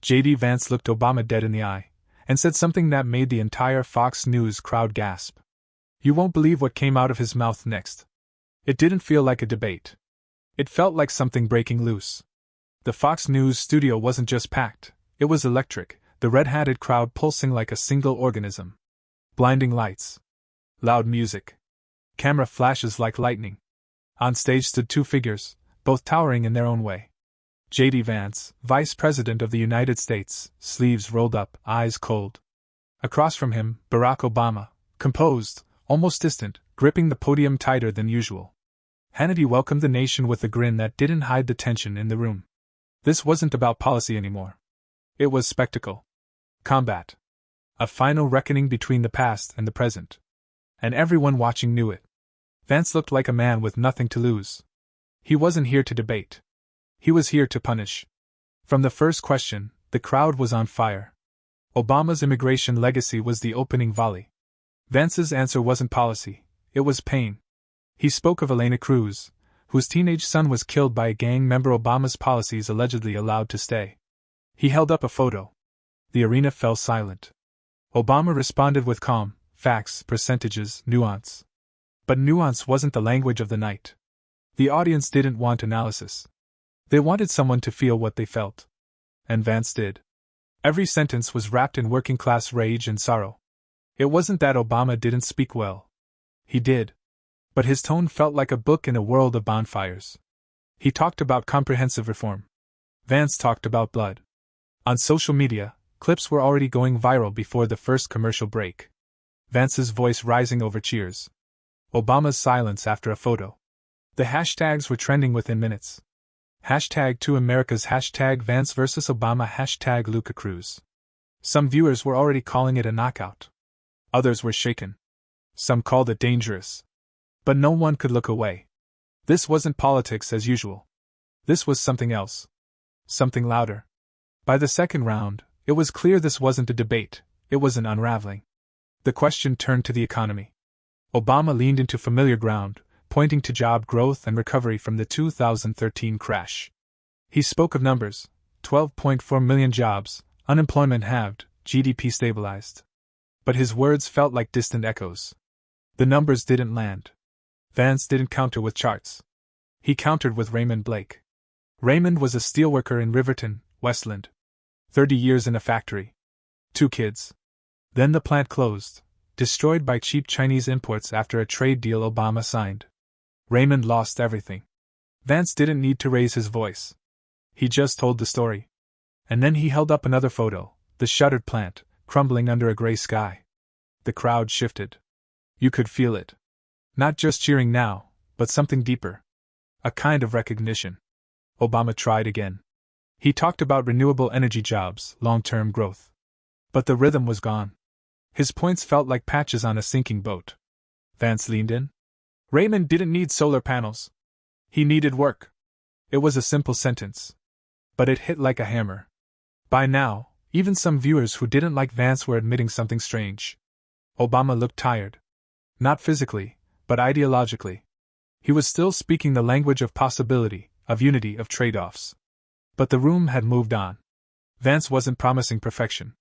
J.D. Vance looked Obama dead in the eye, and said something that made the entire Fox News crowd gasp. You won't believe what came out of his mouth next. It didn't feel like a debate. It felt like something breaking loose. The Fox News studio wasn't just packed, it was electric, the red-hatted crowd pulsing like a single organism. Blinding lights. Loud music. Camera flashes like lightning. On stage stood two figures, both towering in their own way. J.D. Vance, Vice President of the United States, sleeves rolled up, eyes cold. Across from him, Barack Obama, composed, almost distant, gripping the podium tighter than usual. Hannity welcomed the nation with a grin that didn't hide the tension in the room. This wasn't about policy anymore. It was spectacle. Combat. A final reckoning between the past and the present. And everyone watching knew it. Vance looked like a man with nothing to lose. He wasn't here to debate. He was here to punish. From the first question, the crowd was on fire. Obama's immigration legacy was the opening volley. Vance's answer wasn't policy, it was pain. He spoke of Elena Cruz, whose teenage son was killed by a gang member Obama's policies allegedly allowed to stay. He held up a photo. The arena fell silent. Obama responded with calm, facts, percentages, nuance. But nuance wasn't the language of the night. The audience didn't want analysis. They wanted someone to feel what they felt. And Vance did. Every sentence was wrapped in working-class rage and sorrow. It wasn't that Obama didn't speak well. He did. But his tone felt like a book in a world of bonfires. He talked about comprehensive reform. Vance talked about blood. On social media, clips were already going viral before the first commercial break. Vance's voice rising over cheers. Obama's silence after a photo. The hashtags were trending within minutes. Hashtag to America's, hashtag Vance vs. Obama, hashtag Luca Cruz. Some viewers were already calling it a knockout. Others were shaken. Some called it dangerous. But no one could look away. This wasn't politics as usual. This was something else. Something louder. By the second round, it was clear this wasn't a debate, it was an unraveling. The question turned to the economy. Obama leaned into familiar ground, pointing to job growth and recovery from the 2013 crash. He spoke of numbers: 12.4 million jobs, unemployment halved, GDP stabilized. But his words felt like distant echoes. The numbers didn't land. Vance didn't counter with charts. He countered with Raymond Blake. Raymond was a steelworker in Riverton, Westland. 30 years in a factory. 2 kids. Then the plant closed, destroyed by cheap Chinese imports after a trade deal Obama signed. Raymond lost everything. Vance didn't need to raise his voice. He just told the story. And then he held up another photo, the shuttered plant, crumbling under a gray sky. The crowd shifted. You could feel it. Not just cheering now, but something deeper. A kind of recognition. Obama tried again. He talked about renewable energy jobs, long-term growth. But the rhythm was gone. His points felt like patches on a sinking boat. Vance leaned in. Raymond didn't need solar panels. He needed work. It was a simple sentence. But it hit like a hammer. By now, even some viewers who didn't like Vance were admitting something strange. Obama looked tired. Not physically, but ideologically. He was still speaking the language of possibility, of unity, of trade-offs. But the room had moved on. Vance wasn't promising perfection.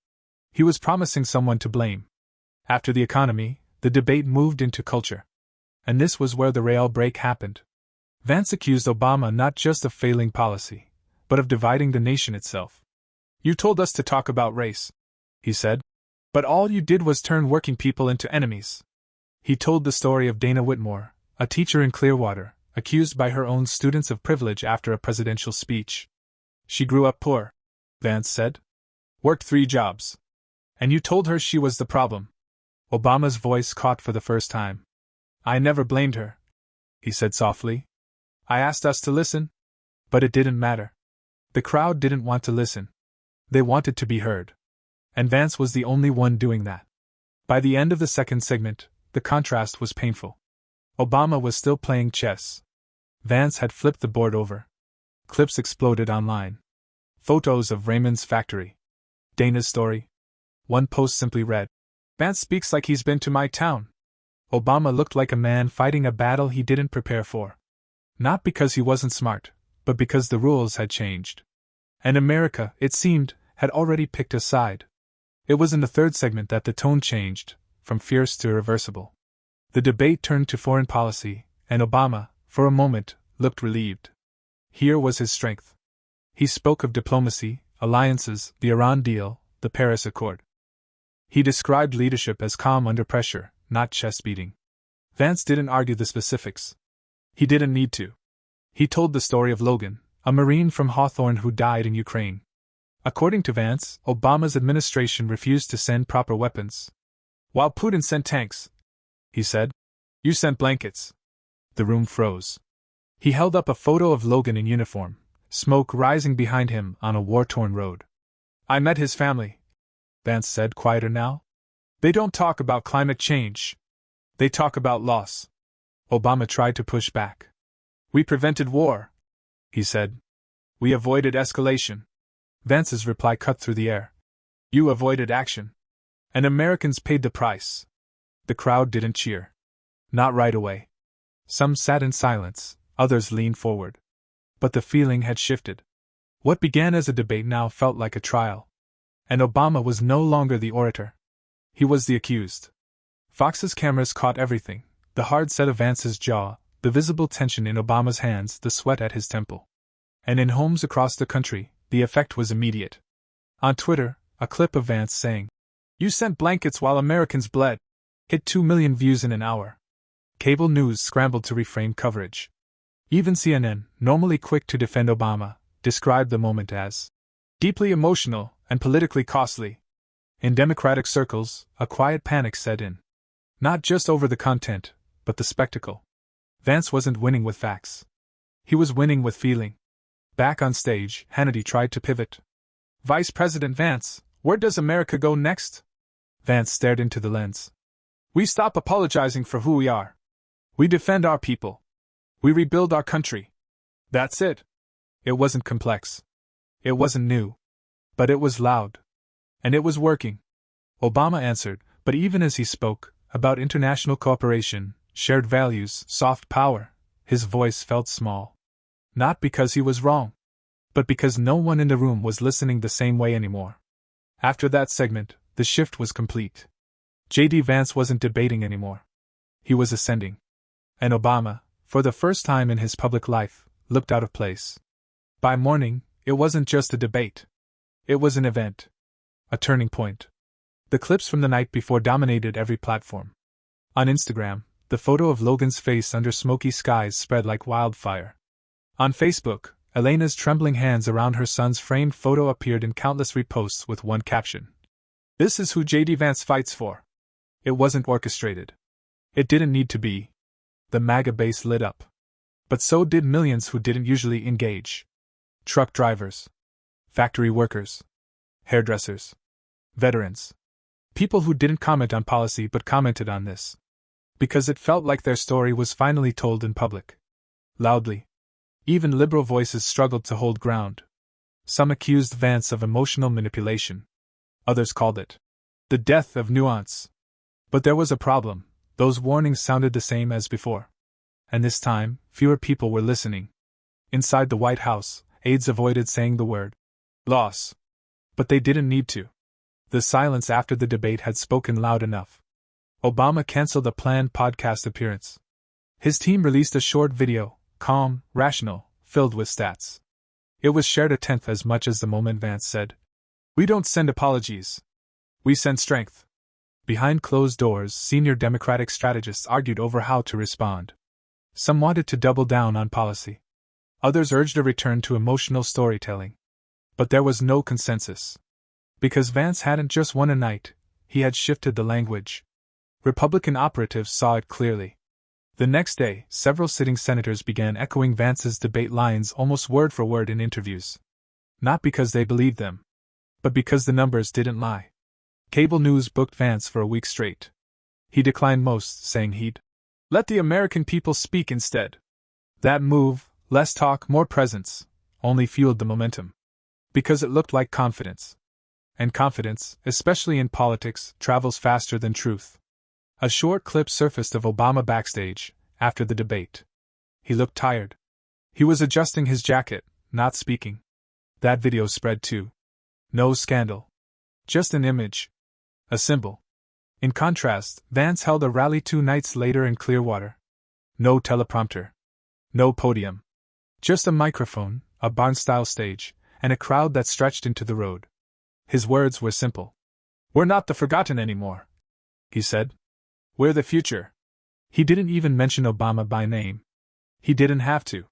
He was promising someone to blame. After the economy, the debate moved into culture. And this was where the rail break happened. Vance accused Obama not just of failing policy, but of dividing the nation itself. You told us to talk about race, he said. But all you did was turn working people into enemies. He told the story of Dana Whitmore, a teacher in Clearwater, accused by her own students of privilege after a presidential speech. She grew up poor, Vance said. Worked 3 jobs. And you told her she was the problem. Obama's voice caught for the first time. I never blamed her, he said softly. I asked us to listen. But it didn't matter. The crowd didn't want to listen. They wanted to be heard. And Vance was the only one doing that. By the end of the second segment, the contrast was painful. Obama was still playing chess. Vance had flipped the board over. Clips exploded online. Photos of Raymond's factory. Dana's story. One post simply read, Vance speaks like he's been to my town. Obama looked like a man fighting a battle he didn't prepare for. Not because he wasn't smart, but because the rules had changed. And America, it seemed, had already picked a side. It was in the third segment that the tone changed, from fierce to irreversible. The debate turned to foreign policy, and Obama, for a moment, looked relieved. Here was his strength. He spoke of diplomacy, alliances, the Iran deal, the Paris Accord. He described leadership as calm under pressure, not chest-beating. Vance didn't argue the specifics. He didn't need to. He told the story of Logan, a Marine from Hawthorne who died in Ukraine. According to Vance, Obama's administration refused to send proper weapons. While Putin sent tanks, he said. You sent blankets. The room froze. He held up a photo of Logan in uniform, smoke rising behind him on a war-torn road. I met his family, Vance said, quieter now. They don't talk about climate change. They talk about loss. Obama tried to push back. We prevented war, he said. We avoided escalation. Vance's reply cut through the air. You avoided action. And Americans paid the price. The crowd didn't cheer. Not right away. Some sat in silence, others leaned forward. But the feeling had shifted. What began as a debate now felt like a trial. And Obama was no longer the orator. He was the accused. Fox's cameras caught everything, the hard set of Vance's jaw, the visible tension in Obama's hands, the sweat at his temple. And in homes across the country, the effect was immediate. On Twitter, a clip of Vance saying, "You sent blankets while Americans bled," hit 2 million views in an hour. Cable news scrambled to reframe coverage. Even CNN, normally quick to defend Obama, described the moment as deeply emotional and politically costly. In Democratic circles, a quiet panic set in. Not just over the content, but the spectacle. Vance wasn't winning with facts. He was winning with feeling. Back on stage, Hannity tried to pivot. Vice President Vance, where does America go next? Vance stared into the lens. We stop apologizing for who we are. We defend our people. We rebuild our country. That's it. It wasn't complex. It wasn't new. But it was loud. And it was working. Obama answered, but even as he spoke, about international cooperation, shared values, soft power, his voice felt small. Not because he was wrong, but because no one in the room was listening the same way anymore. After that segment, the shift was complete. J.D. Vance wasn't debating anymore. He was ascending. And Obama, for the first time in his public life, looked out of place. By morning, it wasn't just a debate. It was an event. A turning point. The clips from the night before dominated every platform. On Instagram, the photo of Logan's face under smoky skies spread like wildfire. On Facebook, Elena's trembling hands around her son's framed photo appeared in countless reposts with one caption. This is who J.D. Vance fights for. It wasn't orchestrated. It didn't need to be. The MAGA base lit up. But so did millions who didn't usually engage. Truck drivers. Factory workers. Hairdressers. Veterans. People who didn't comment on policy but commented on this. Because it felt like their story was finally told in public. Loudly. Even liberal voices struggled to hold ground. Some accused Vance of emotional manipulation. Others called it the death of nuance. But there was a problem. Those warnings sounded the same as before. And this time, fewer people were listening. Inside the White House, aides avoided saying the word loss. But they didn't need to. The silence after the debate had spoken loud enough. Obama canceled a planned podcast appearance. His team released a short video, calm, rational, filled with stats. It was shared a tenth as much as the moment Vance said, "We don't send apologies. We send strength." Behind closed doors, senior Democratic strategists argued over how to respond. Some wanted to double down on policy. Others urged a return to emotional storytelling. But there was no consensus. Because Vance hadn't just won a night, he had shifted the language. Republican operatives saw it clearly. The next day, several sitting senators began echoing Vance's debate lines almost word for word in interviews. Not because they believed them, but because the numbers didn't lie. Cable news booked Vance for a week straight. He declined most, saying he'd let the American people speak instead. That move, less talk, more presence, only fueled the momentum. Because it looked like confidence. And confidence, especially in politics, travels faster than truth. A short clip surfaced of Obama backstage, after the debate. He looked tired. He was adjusting his jacket, not speaking. That video spread too. No scandal. Just an image. A symbol. In contrast, Vance held a rally 2 nights later in Clearwater. No teleprompter. No podium. Just a microphone, a barn-style stage, and a crowd that stretched into the road. His words were simple. "We're not the forgotten anymore," he said. "We're the future." He didn't even mention Obama by name. He didn't have to.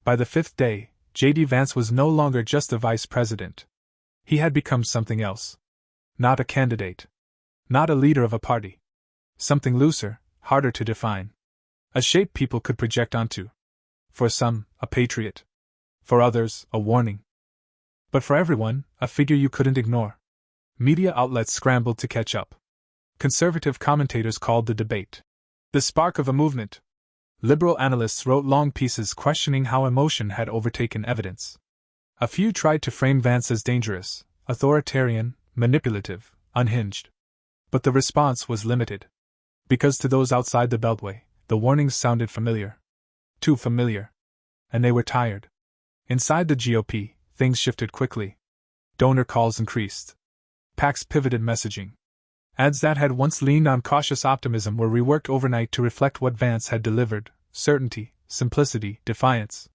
By the 5th day, J.D. Vance was no longer just a vice president. He had become something else. Not a candidate. Not a leader of a party. Something looser, harder to define. A shape people could project onto. For some, a patriot. For others, a warning. But for everyone, a figure you couldn't ignore. Media outlets scrambled to catch up. Conservative commentators called the debate the spark of a movement. Liberal analysts wrote long pieces questioning how emotion had overtaken evidence. A few tried to frame Vance as dangerous, authoritarian, manipulative, unhinged. But the response was limited. Because to those outside the Beltway, the warnings sounded familiar. Too familiar. And they were tired. Inside the GOP, things shifted quickly. Donor calls increased. PACs pivoted messaging. Ads that had once leaned on cautious optimism were reworked overnight to reflect what Vance had delivered: certainty, simplicity, defiance.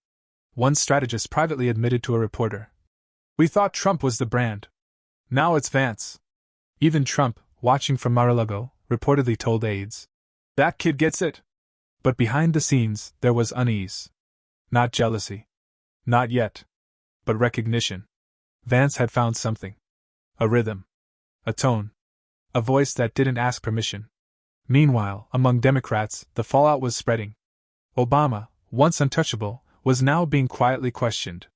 One strategist privately admitted to a reporter, "We thought Trump was the brand. Now it's Vance." Even Trump, watching from Mar-a-Lago, reportedly told aides, "That kid gets it." But behind the scenes, there was unease. Not jealousy. Not yet. But recognition. Vance had found something. A rhythm. A tone. A voice that didn't ask permission. Meanwhile, among Democrats, the fallout was spreading. Obama, once untouchable, was now being quietly questioned.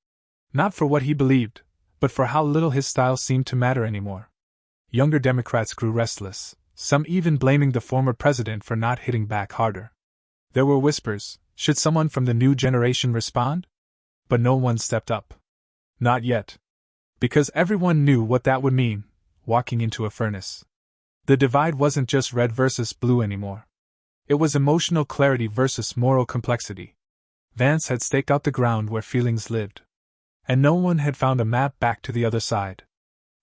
Not for what he believed, but for how little his style seemed to matter anymore. Younger Democrats grew restless, some even blaming the former president for not hitting back harder. There were whispers, should someone from the new generation respond? But no one stepped up. Not yet. Because everyone knew what that would mean, walking into a furnace. The divide wasn't just red versus blue anymore. It was emotional clarity versus moral complexity. Vance had staked out the ground where feelings lived. And no one had found a map back to the other side.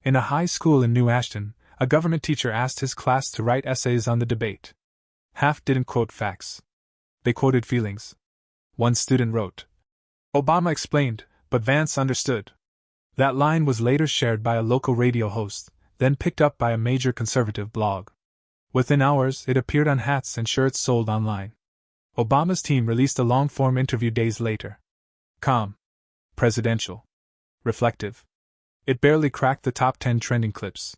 In a high school in New Ashton, a government teacher asked his class to write essays on the debate. Half didn't quote facts. They quoted feelings. One student wrote, "Obama explained, but Vance understood." That line was later shared by a local radio host, then picked up by a major conservative blog. Within hours, it appeared on hats and shirts sold online. Obama's team released a long-form interview days later. Calm. Presidential. Reflective. It barely cracked the top 10 trending clips.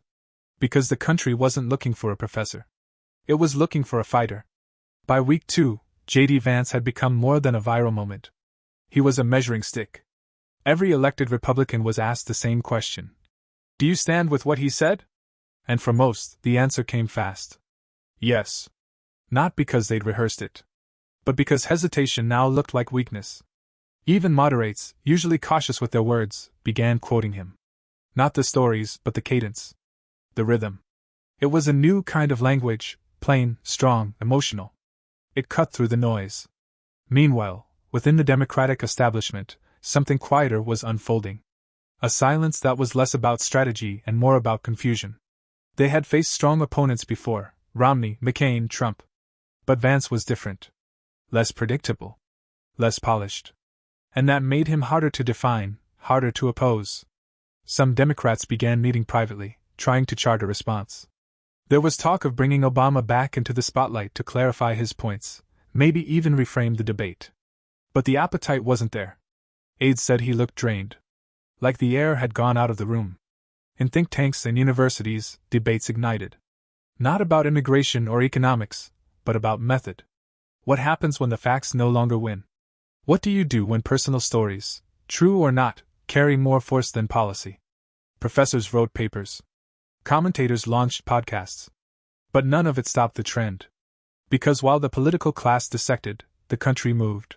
Because the country wasn't looking for a professor. It was looking for a fighter. By week 2, J.D. Vance had become more than a viral moment. He was a measuring stick. Every elected Republican was asked the same question. Do you stand with what he said? And for most, the answer came fast. Yes. Not because they'd rehearsed it. But because hesitation now looked like weakness. Even moderates, usually cautious with their words, began quoting him. Not the stories, but the cadence. The rhythm. It was a new kind of language, plain, strong, emotional. It cut through the noise. Meanwhile, within the Democratic establishment, something quieter was unfolding. A silence that was less about strategy and more about confusion. They had faced strong opponents before: Romney, McCain, Trump. But Vance was different. Less predictable. Less polished. And that made him harder to define, harder to oppose. Some Democrats began meeting privately, trying to chart a response. There was talk of bringing Obama back into the spotlight to clarify his points, maybe even reframe the debate. But the appetite wasn't there. Aides said he looked drained. Like the air had gone out of the room. In think tanks and universities, debates ignited. Not about immigration or economics, but about method. What happens when the facts no longer win? What do you do when personal stories, true or not, carry more force than policy? Professors wrote papers. Commentators launched podcasts. But none of it stopped the trend. Because while the political class dissected, the country moved.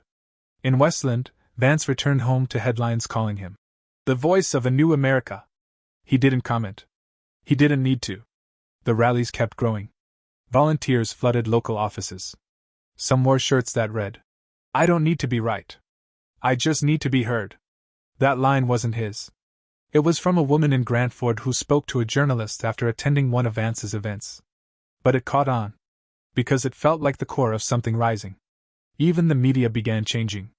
In Westland, Vance returned home to headlines calling him the voice of a new America. He didn't comment. He didn't need to. The rallies kept growing. Volunteers flooded local offices. Some wore shirts that read, "I don't need to be right. I just need to be heard." That line wasn't his. It was from a woman in Grantford who spoke to a journalist after attending one of Vance's events. But it caught on. Because it felt like the core of something rising. Even the media began changing.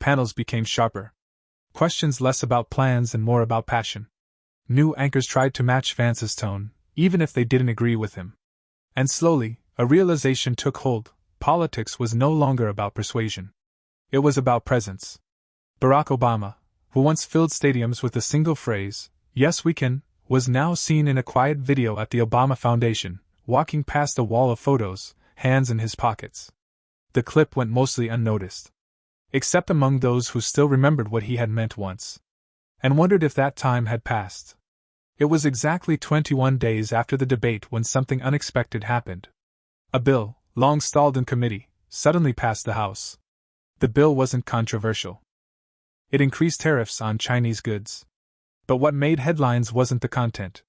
Panels became sharper. Questions less about plans and more about passion. New anchors tried to match Vance's tone, even if they didn't agree with him. And slowly, a realization took hold: politics was no longer about persuasion. It was about presence. Barack Obama, who once filled stadiums with a single phrase, "Yes, we can," was now seen in a quiet video at the Obama Foundation, walking past a wall of photos, hands in his pockets. The clip went mostly unnoticed. Except among those who still remembered what he had meant once. And wondered if that time had passed. It was exactly 21 days after the debate when something unexpected happened. A bill, long stalled in committee, suddenly passed the House. The bill wasn't controversial. It increased tariffs on Chinese goods. But what made headlines wasn't the content.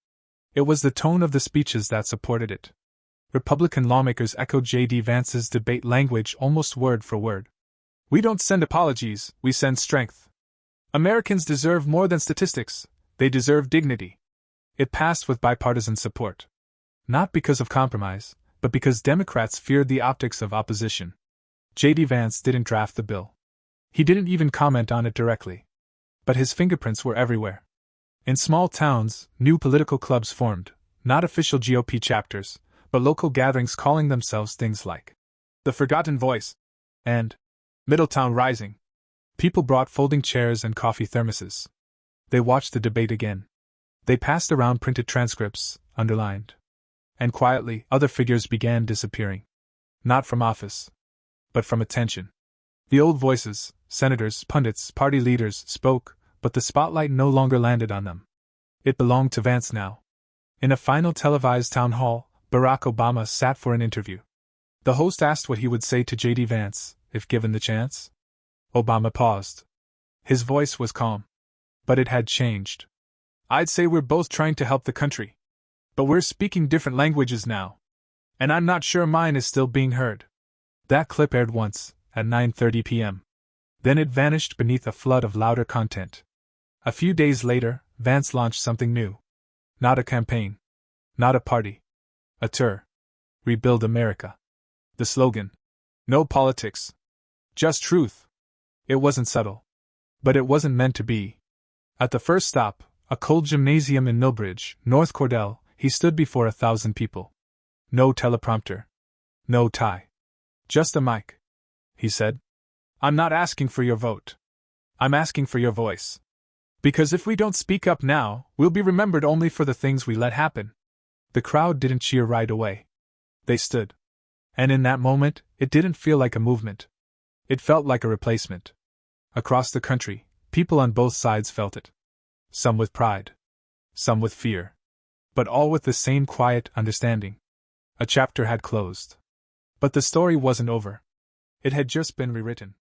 It was the tone of the speeches that supported it. Republican lawmakers echoed J.D. Vance's debate language almost word for word. "We don't send apologies, we send strength. Americans deserve more than statistics, they deserve dignity." It passed with bipartisan support. Not because of compromise, but because Democrats feared the optics of opposition. J.D. Vance didn't draft the bill. He didn't even comment on it directly. But his fingerprints were everywhere. In small towns, new political clubs formed, not official GOP chapters, but local gatherings calling themselves things like The Forgotten Voice and Middletown Rising. People brought folding chairs and coffee thermoses. They watched the debate again. They passed around printed transcripts, underlined. And quietly, other figures began disappearing. Not from office, but from attention. The old voices, senators, pundits, party leaders, spoke, but the spotlight no longer landed on them. It belonged to Vance now. In a final televised town hall, Barack Obama sat for an interview. The host asked what he would say to J.D. Vance, if given the chance. Obama paused. His voice was calm. But it had changed. "I'd say we're both trying to help the country. But we're speaking different languages now. And I'm not sure mine is still being heard." That clip aired once, at 9:30 p.m. Then it vanished beneath a flood of louder content. A few days later, Vance launched something new. Not a campaign. Not a party. A tour. Rebuild America. The slogan: "No politics. Just truth." It wasn't subtle. But it wasn't meant to be. At the first stop, a cold gymnasium in Millbridge, North Cordell, he stood before 1,000 people. No teleprompter. No tie. "Just a mic," he said. "I'm not asking for your vote. I'm asking for your voice. Because if we don't speak up now, we'll be remembered only for the things we let happen." The crowd didn't cheer right away. They stood. And in that moment, it didn't feel like a movement. It felt like a replacement. Across the country, people on both sides felt it. Some with pride. Some with fear. But all with the same quiet understanding. A chapter had closed. But the story wasn't over. It had just been rewritten.